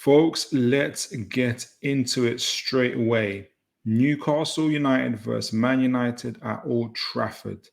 Folks, let's get into it straight away. Newcastle United versus Man United at Old Trafford.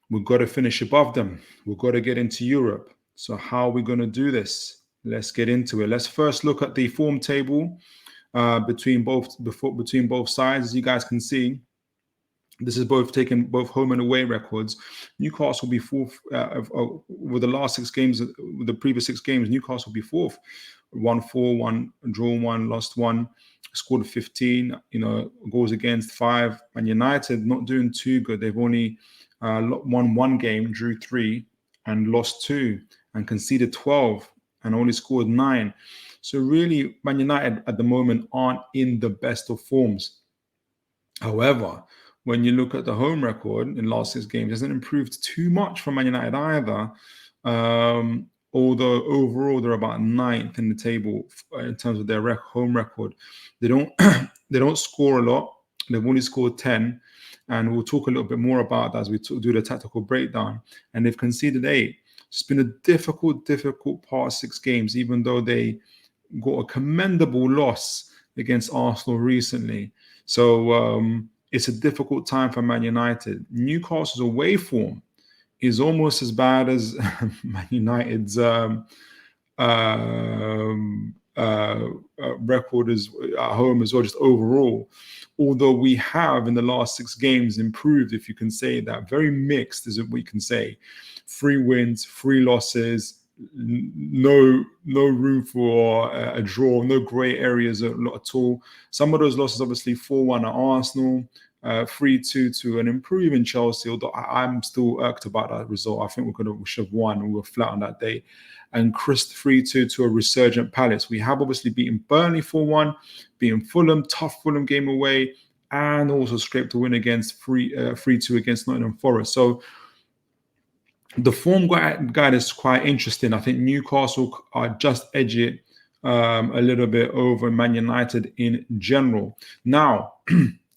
We've got to finish above them. We've got to get into Europe. So how are we going to do this? Let's get into it. Let's first look at the form table between both sides. As you guys can see, this is taking both home and away records. Newcastle will be fourth with the last 6 games, with the previous 6 games. Newcastle will be fourth, 1-4, 1 draw, 1 lost, 1 scored 15. Goals against 5. And United not doing too good. They've only won 1 game, drew 3, and lost 2, and conceded 12, and only scored 9. So really, Man United at the moment aren't in the best of forms. However, when you look at the home record in the last 6 games, it hasn't improved too much from Man United either. Although overall they're about 9th in the table in terms of their home record. They don't score a lot. They've only scored 10, and we'll talk a little bit more about that as we do the tactical breakdown. And they've conceded 8. It's been a difficult past 6 games, even though they got a commendable loss against Arsenal recently. So it's a difficult time for Man United. Newcastle's away form is almost as bad as Man United's record is at home as well, just overall. Although we have in the last 6 games improved, if you can say that. Very mixed is what we can say. 3 wins, 3 losses, no room for a draw, no grey areas at all. Some of those losses, obviously 4-1 at Arsenal, 3-2 to an improving Chelsea, although I'm still irked about that result. I think we should have won. We were flat on that day. And 3-2 to a resurgent Palace. We have obviously beaten Burnley 4-1, beaten Fulham, tough Fulham game away, and also scraped a win against 3-2 against Nottingham Forest. So the form guide is quite interesting. I think Newcastle are just edge it a little bit over Man United in general. Now,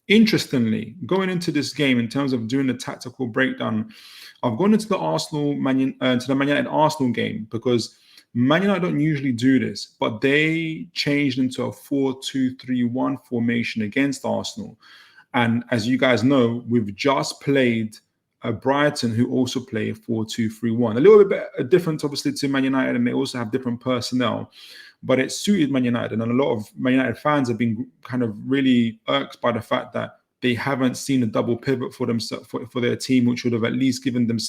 interestingly, going into this game in terms of doing the tactical breakdown, I've gone into the Man United Arsenal game because Man United don't usually do this, but they changed into a 4-2-3-1 formation against Arsenal. And as you guys know, we've just played Brighton, who also play a 4-2-3-1. A little bit different, obviously, to Man United, and they also have different personnel. But it suited Man United, and a lot of Man United fans have been kind of really irked by the fact that they haven't seen a double pivot for themselves for their team, which would have at least given them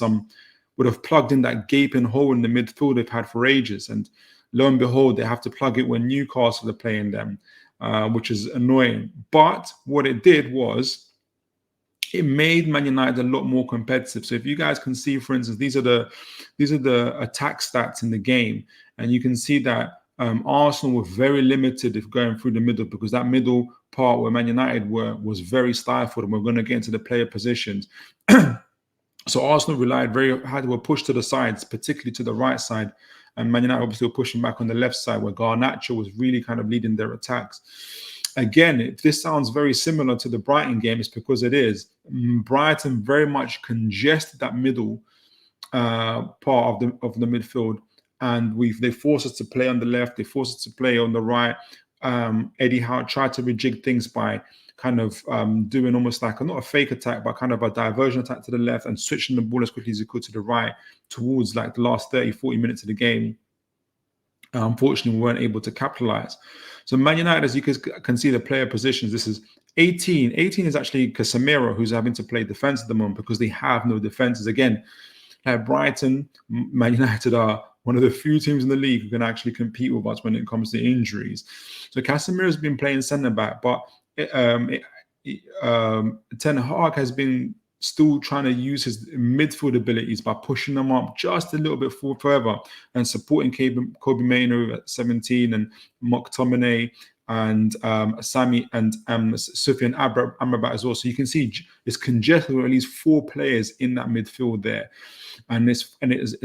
would have plugged in that gaping hole in the midfield they've had for ages. And lo and behold, they have to plug it when Newcastle are playing them, which is annoying. But what it did was it made Man United a lot more competitive. So if you guys can see, for instance, these are the attack stats in the game, and you can see that Arsenal were very limited if going through the middle, because that middle part where Man United was very stifled, and we're going to get into the player positions. So Arsenal had to push to the sides, particularly to the right side, and Man United obviously were pushing back on the left side, where Garnacho was really kind of leading their attacks. Again, if this sounds very similar to the Brighton game, it's because it is. Brighton very much congested that middle part of the midfield, and they forced us to play on the left, they forced us to play on the right. Eddie Howe tried to rejig things by kind of doing almost like not a fake attack, but kind of a diversion attack to the left and switching the ball as quickly as he could to the right towards like the last 30-40 minutes of the game. Unfortunately, we weren't able to capitalize. So Man United, as you can see the player positions, this is 18. 18 is actually Casemiro, who's having to play defense at the moment because they have no defenses. Again, like Brighton, Man United are one of the few teams in the league who can actually compete with us when it comes to injuries. So Casemiro's been playing centre-back, but Ten Hag has been still trying to use his midfield abilities by pushing them up just a little bit further and supporting Kobe Mainoo at 17 and McTominay and Sami and Sufyan Amrabat as well. So you can see it's congested with at least 4 players in that midfield there. And as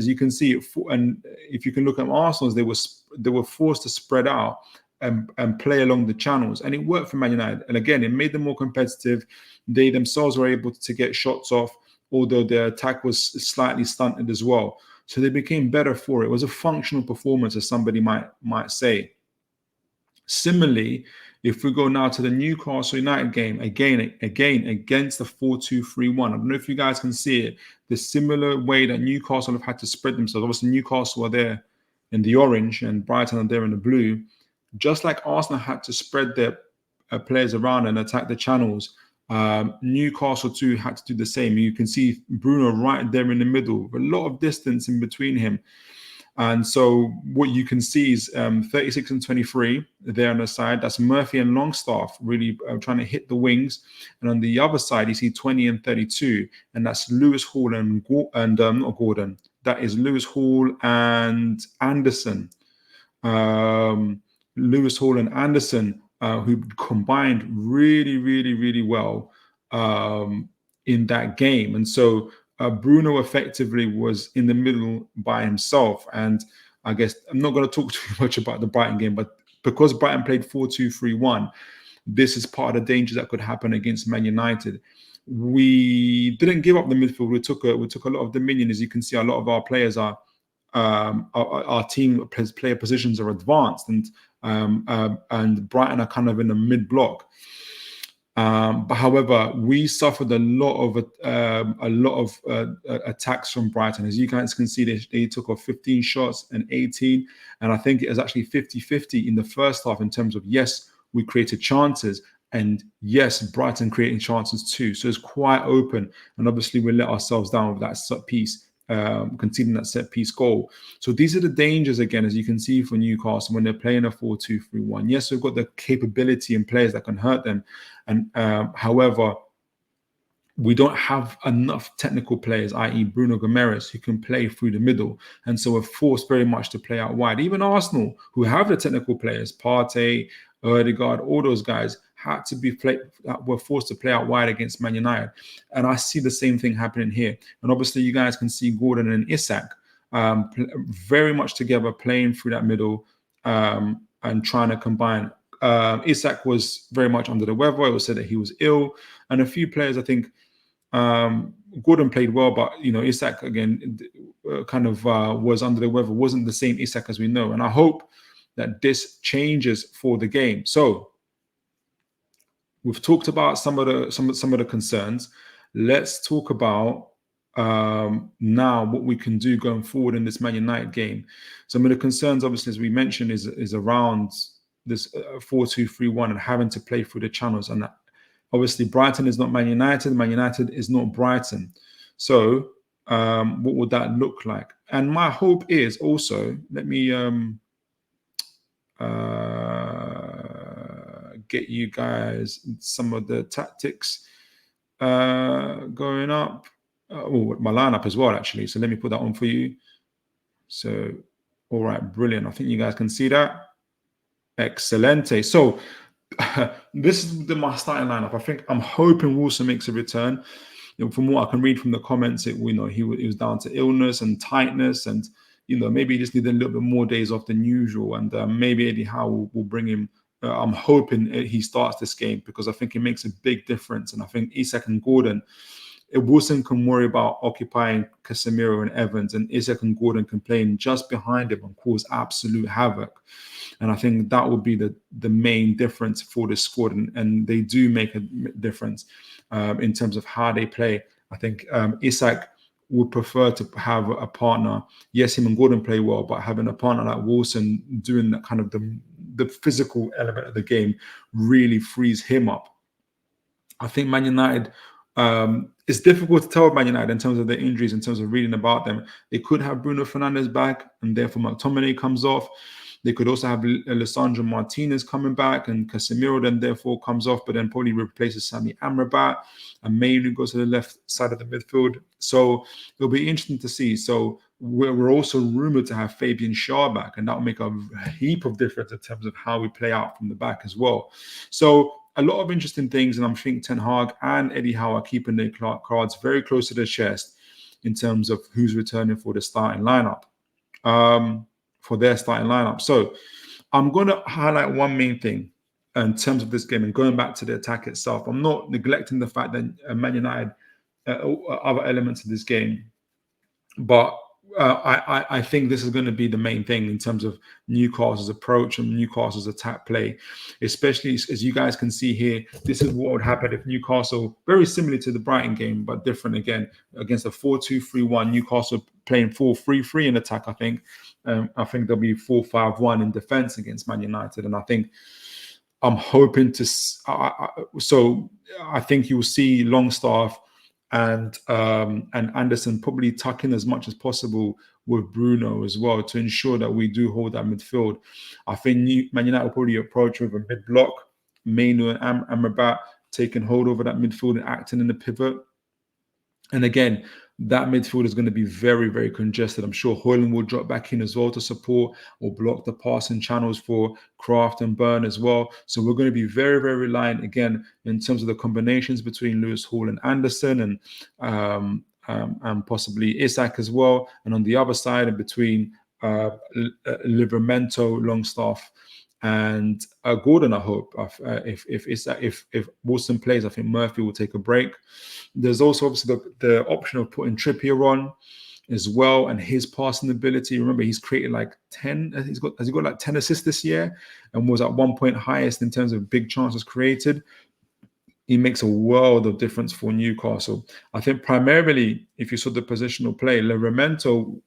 you can see, and if you can look at Arsenal's, they were forced to spread out and play along the channels, and it worked for Man United. And again, it made them more competitive. They themselves were able to get shots off, although their attack was slightly stunted as well. So they became better for it. It was a functional performance, as somebody might say. Similarly, if we go now to the Newcastle United game, again against the 4-2-3-1. I don't know if you guys can see it. The similar way that Newcastle have had to spread themselves. Obviously, Newcastle are there in the orange and Brighton are there in the blue. Just like Arsenal had to spread their players around and attack the channels, Newcastle too had to do the same. You can see Bruno right there in the middle, a lot of distance in between him. And so what you can see is 36 and 23 there on the side. That's Murphy and Longstaff really trying to hit the wings. And on the other side, you see 20 and 32. And that's Lewis Hall and not Gordon. That is Lewis Hall and Anderson. Lewis Hall and Anderson, who combined really, really, really well in that game. And so Bruno effectively was in the middle by himself. And I guess I'm not going to talk too much about the Brighton game, but because Brighton played 4-2-3-1, this is part of the danger that could happen against Man United. We didn't give up the midfield. We took a lot of dominion. As you can see, a lot of our players are our team player positions are advanced, and Brighton are kind of in the mid block. But however, we suffered a lot of attacks from Brighton. As you guys can see, they took off 15 shots and 18, and I think it was actually 50-50 in the first half in terms of, yes, we created chances, and yes, Brighton creating chances too. So it's quite open, and obviously we let ourselves down with that set piece. Conceding that set piece goal. So these are the dangers, again, as you can see for Newcastle when they're playing a 4-2-3-1. Yes, we've got the capability and players that can hurt them, and however, we don't have enough technical players, i.e. Bruno Gomes, who can play through the middle, and so we're forced very much to play out wide. Even Arsenal, who have the technical players, Partey, Odegaard, all those guys, were forced to play out wide against Man United. And I see the same thing happening here. And obviously you guys can see Gordon and Isak very much together, playing through that middle and trying to combine. Isak was very much under the weather. It was said that he was ill. And a few players, I think, Gordon played well, but Isak again was under the weather. Wasn't the same Isak as we know. And I hope that this changes for the game. So we've talked about some of the concerns. Let's talk about now what we can do going forward in this Man United game. Some of the concerns, obviously, as we mentioned, is around this 4-2-3-1 and having to play through the channels. And obviously, Brighton is not Man United. Man United is not Brighton. So what would that look like? And my hope is also, let me get you guys some of the tactics going up. My lineup as well, actually. So let me put that on for you. So, all right, brilliant. I think you guys can see that. Excelente. So this is my starting lineup. I'm hoping Wilson makes a return. From what I can read from the comments, he was down to illness and tightness, and maybe he just needed a little bit more days off than usual. And maybe Eddie Howe will bring him. I'm hoping he starts this game because I think it makes a big difference. And I think Isak and Gordon, Wilson can worry about occupying Casemiro and Evans, and Isak and Gordon can play in just behind him and cause absolute havoc. And I think that would be the main difference for the squad. And they do make a difference in terms of how they play. I think Isak would prefer to have a partner. Yes, him and Gordon play well, but having a partner like Wilson doing that kind of the physical element of the game really frees him up. I think Man United, it's difficult to tell with Man United in terms of their injuries, in terms of reading about them. They could have Bruno Fernandes back, and therefore McTominay comes off. They could also have Lisandro Martinez coming back, and Casemiro then therefore comes off, but then probably replaces Sami Amrabat, and Mainu goes to the left side of the midfield. So it'll be interesting to see. So we're also rumored to have Fabian Schär back, and that will make a heap of difference in terms of how we play out from the back as well. So a lot of interesting things, and I'm thinking Ten Hag and Eddie Howe are keeping their cards very close to their chest in terms of who's returning for the starting lineup. So I'm going to highlight one main thing in terms of this game and going back to the attack itself. I'm not neglecting the fact that Man United, other elements of this game, but I think this is going to be the main thing in terms of Newcastle's approach and Newcastle's attack play, especially as you guys can see here. This is what would happen if Newcastle, very similar to the Brighton game, but different again, against a 4-2-3-1. Newcastle playing 4-3-3 in attack. I think there'll be 4-5-1 in defense against Man United, and I think I'm hoping to. So I think you'll see Longstaff and Anderson probably tuck in as much as possible with Bruno as well to ensure that we do hold that midfield. I think Man United will probably approach with a mid block, Mainu and Amrabat taking hold over that midfield and acting in the pivot. And again, that midfield is going to be very, very congested. I'm sure Højlund will drop back in as well to support or block the passing channels for Kraft and Burn as well. So we're going to be very, very reliant again in terms of the combinations between Lewis Hall and Anderson and possibly Isak as well. And on the other side, and between Livramento, Longstaff, and Gordon, I hope. If Wilson plays, I think Murphy will take a break. There's also obviously the option of putting Trippier on as well, and his passing ability. Remember, he's created like 10. Has he got like 10 assists this year, and was at one point highest in terms of big chances created. He makes a world of difference for Newcastle. I think primarily, if you saw the positional play, Livramento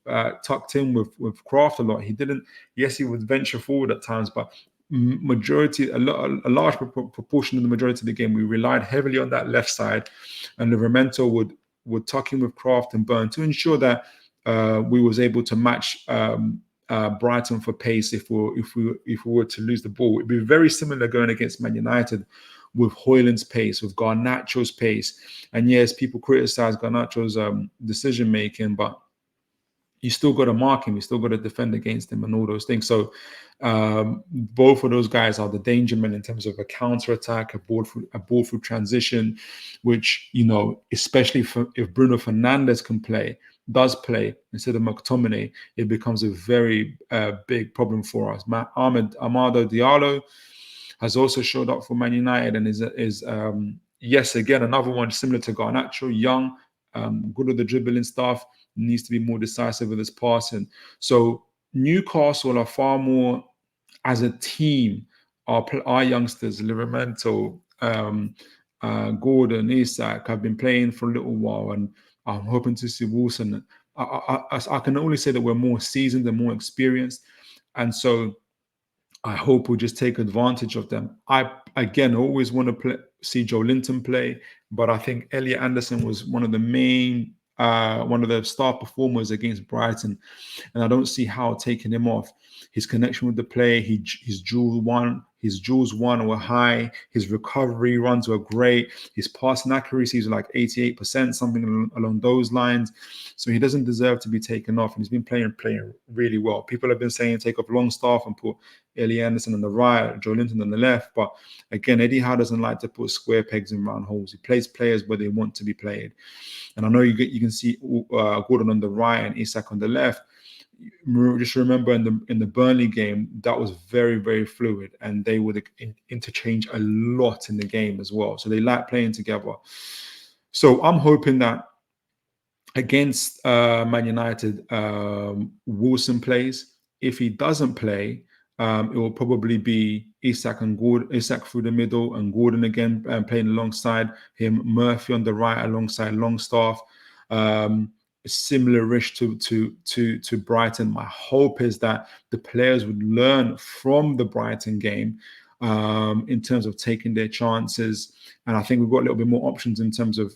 tucked in with Kraft a lot. He didn't. Yes, he would venture forward at times, but a large proportion of the majority of the game, we relied heavily on that left side, and Livramento would tuck in with Kraft and Burn to ensure that we was able to match Brighton for pace if we were to lose the ball. It'd be very similar going against Man United, with Højlund's pace, with Garnacho's pace. And yes, people criticize Garnacho's decision making, but you still got to mark him, you still got to defend against him and all those things. So both of those guys are the danger men in terms of a counter attack, a ball through transition, which, especially if Bruno Fernandes does play instead of McTominay, it becomes a very big problem for us. Amado Diallo has also showed up for Man United and is yes, again, another one similar to Garnacho, young, good at the dribbling stuff, needs to be more decisive with his passing. So Newcastle are far more, as a team, our youngsters, Livramento, Gordon, Isak, have been playing for a little while, and I'm hoping to see Wilson. I can only say that we're more seasoned and more experienced, and so I hope we'll just take advantage of them. I, again, always want to see Joe Linton play, but I think Elliot Anderson was one of the star performers against Brighton, and I don't see how taking him off. His connection with the play, his duels won were high. His recovery runs were great. His passing accuracies were like 88%, something along those lines. So he doesn't deserve to be taken off, and he's been playing really well. People have been saying take off Longstaff and put Elliot Anderson on the right, Joe Linton on the left. But again, Eddie Howe doesn't like to put square pegs in round holes. He plays players where they want to be played. And I know you can see Gordon on the right and Isak on the left. Just remember in the Burnley game, that was very, very fluid, and they would interchange a lot in the game as well. So they like playing together. So I'm hoping that against Man United, Wilson plays. If he doesn't play, it will probably be Isak through the middle, and Gordon again playing alongside him, Murphy on the right alongside Longstaff. Similar-ish to Brighton. My hope is that the players would learn from the Brighton game in terms of taking their chances. And I think we've got a little bit more options in terms of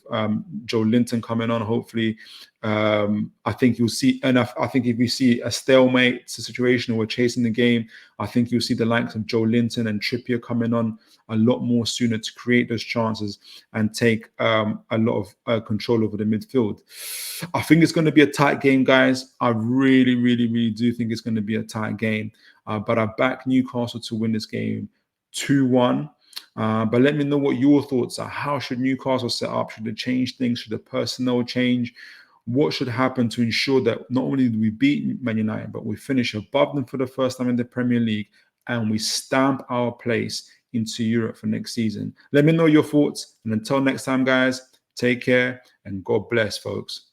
Joe Linton coming on, hopefully. I think you'll see enough. I think if we see a stalemate situation where we're chasing the game, I think you'll see the likes of Joe Linton and Trippier coming on a lot more sooner to create those chances and take a lot of control over the midfield. I think it's going to be a tight game, guys. I really, really, really do think it's going to be a tight game. But I back Newcastle to win this game 2-1. But let me know what your thoughts are. How should Newcastle set up? Should they change things? Should the personnel change? What should happen to ensure that not only do we beat Man United, but we finish above them for the first time in the Premier League, and we stamp our place into Europe for next season? Let me know your thoughts. And until next time, guys, take care and God bless, folks.